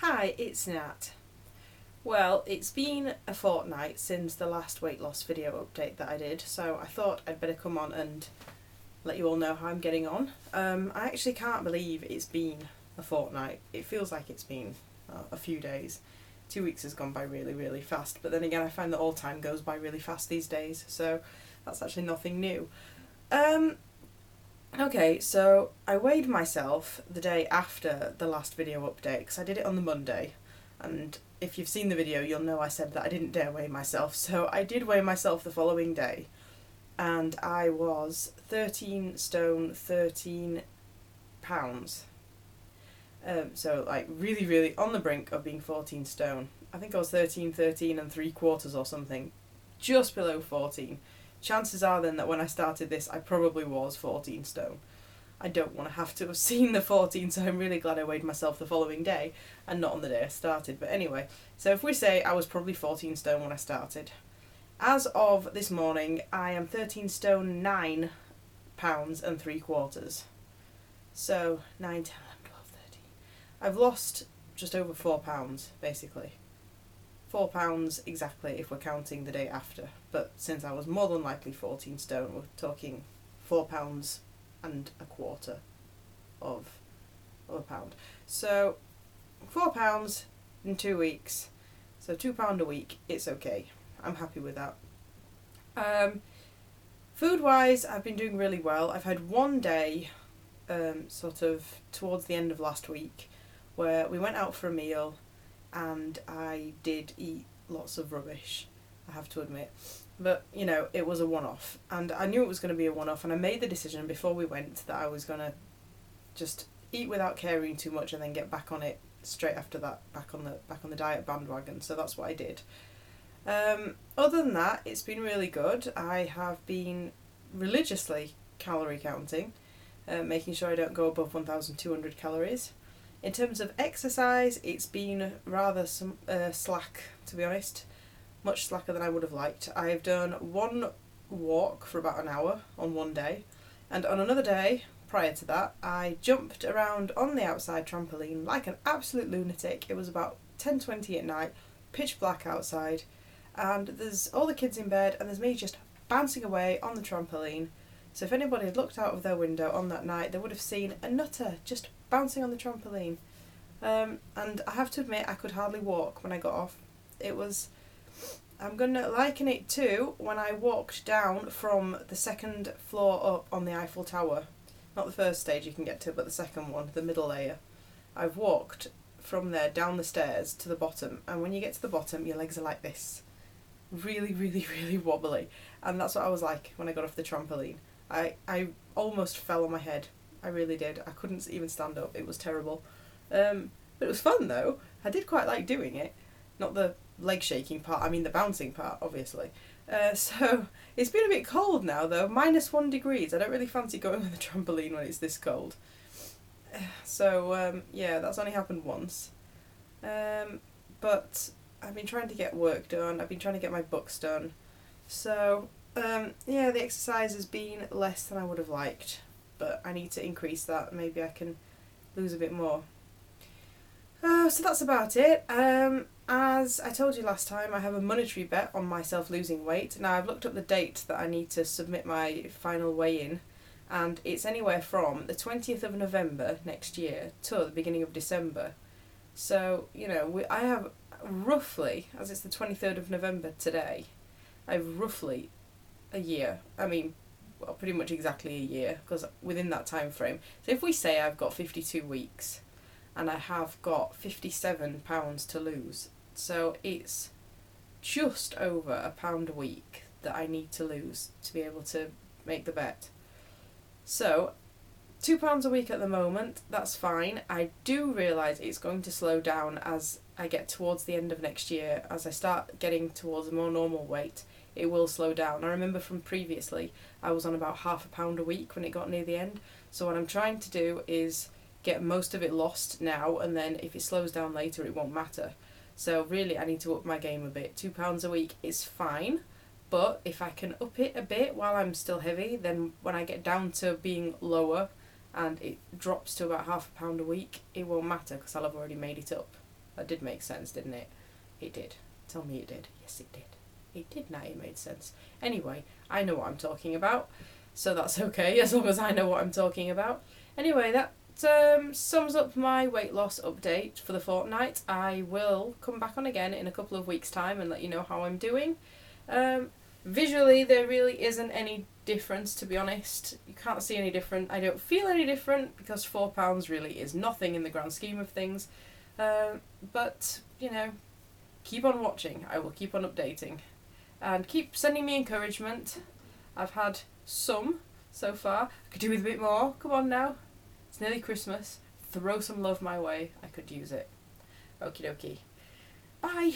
Hi, it's Nat. Well, it's been a fortnight since the last weight loss video update that I did, so I thought I'd better come on and let you all know how I'm getting on. I actually can't believe it's been a fortnight. It feels like it's been a few days. 2 weeks has gone by really, really fast, but then again I find that all time goes by really fast these days, so that's actually nothing new. Okay, so I weighed myself the day after the last video update because I did it on the Monday, and if you've seen the video you'll know I said that I didn't dare weigh myself, so I did weigh myself the following day and I was 13 stone 13 pounds. So like really, really on the brink of being 14 stone. I think I was 13 and 3/4 or something, just below 14. Chances are then that when I started this I probably was 14 stone. I don't want to have to have seen the 14, so I'm really glad I weighed myself the following day and not on the day I started. But anyway, so if we say I was probably 14 stone when I started. As of this morning, I am 13 stone 9 pounds and 3/4. So 9, 10, 11, 12, 13. I've lost just over £4, basically. £4 exactly if we're counting the day after. But since I was more than likely 14 stone, we're talking £4 and a quarter of a pound. So £4 in 2 weeks. So £2 a week. It's okay. I'm happy with that. Food wise, I've been doing really well. I've had one day, sort of towards the end of last week, where we went out for a meal and I did eat lots of rubbish, I have to admit. But, you know, it was a one-off. And I knew it was going to be a one-off, and I made the decision before we went that I was going to just eat without caring too much and then get back on it straight after that, back on the diet bandwagon. So that's what I did. Other than that, it's been really good. I have been religiously calorie counting, making sure I don't go above 1,200 calories. In terms of exercise, it's been rather slack, to be honest. Much slacker than I would have liked. I've done one walk for about an hour on one day, and on another day, prior to that, I jumped around on the outside trampoline like an absolute lunatic. It was about 10:20 at night, pitch black outside, and there's all the kids in bed and there's me just bouncing away on the trampoline. So if anybody had looked out of their window on that night, they would have seen a nutter just bouncing on the trampoline. And I have to admit, I could hardly walk when I got off. I'm going to liken it to when I walked down from the second floor up on the Eiffel Tower. Not the first stage you can get to, but the second one, the middle layer. I've walked from there down the stairs to the bottom, and when you get to the bottom, your legs are like this. Really, really, really wobbly. And that's what I was like when I got off the trampoline. I almost fell on my head. I really did. I couldn't even stand up. It was terrible. But it was fun though. I did quite like doing it. Not the leg shaking part, I mean the bouncing part, obviously. So it's been a bit cold now though, -1 degrees. I don't really fancy going on the trampoline when it's this cold. So yeah, that's only happened once. But I've been trying to get work done. I've been trying to get my books done. So yeah, the exercise has been less than I would have liked, but I need to increase that. Maybe I can lose a bit more. So that's about it. As I told you last time, I have a monetary bet on myself losing weight. Now I've looked up the date that I need to submit my final weigh-in, and it's anywhere from the 20th of November next year to the beginning of December. So, you know, I have roughly, as it's the 23rd of November today, I have roughly a year. I mean, well, pretty much exactly a year, because within that time frame. So if we say I've got 52 weeks, and I have got £57 to lose. So it's just over £1 a week that I need to lose to be able to make the bet. So £2 a week at the moment, that's fine. I do realise it's going to slow down as I get towards the end of next year. As I start getting towards a more normal weight, it will slow down. I remember from previously, I was on about £0.5 a week when it got near the end. So what I'm trying to do is get most of it lost now, and then if it slows down later it won't matter. So really I need to up my game a bit. £2 a week is fine, but if I can up it a bit while I'm still heavy, then when I get down to being lower and it drops to about £0.5 a week, it won't matter because I'll have already made it up. That did make sense, didn't it? It did. Tell me it did. Yes, it did. It did now, it made sense. Anyway, I know what I'm talking about, so that's okay, as long as I know what I'm talking about. Anyway, that sums up my weight loss update for the fortnight. I will come back on again in a couple of weeks' time and let you know how I'm doing. Visually, there really isn't any difference, to be honest. You can't see any different. I don't feel any different because £4 really is nothing in the grand scheme of things. But, you know, keep on watching. I will keep on updating. And keep sending me encouragement. I've had some so far. I could do with a bit more. Come on now. It's nearly Christmas. Throw some love my way. I could use it. Okie dokie. Bye.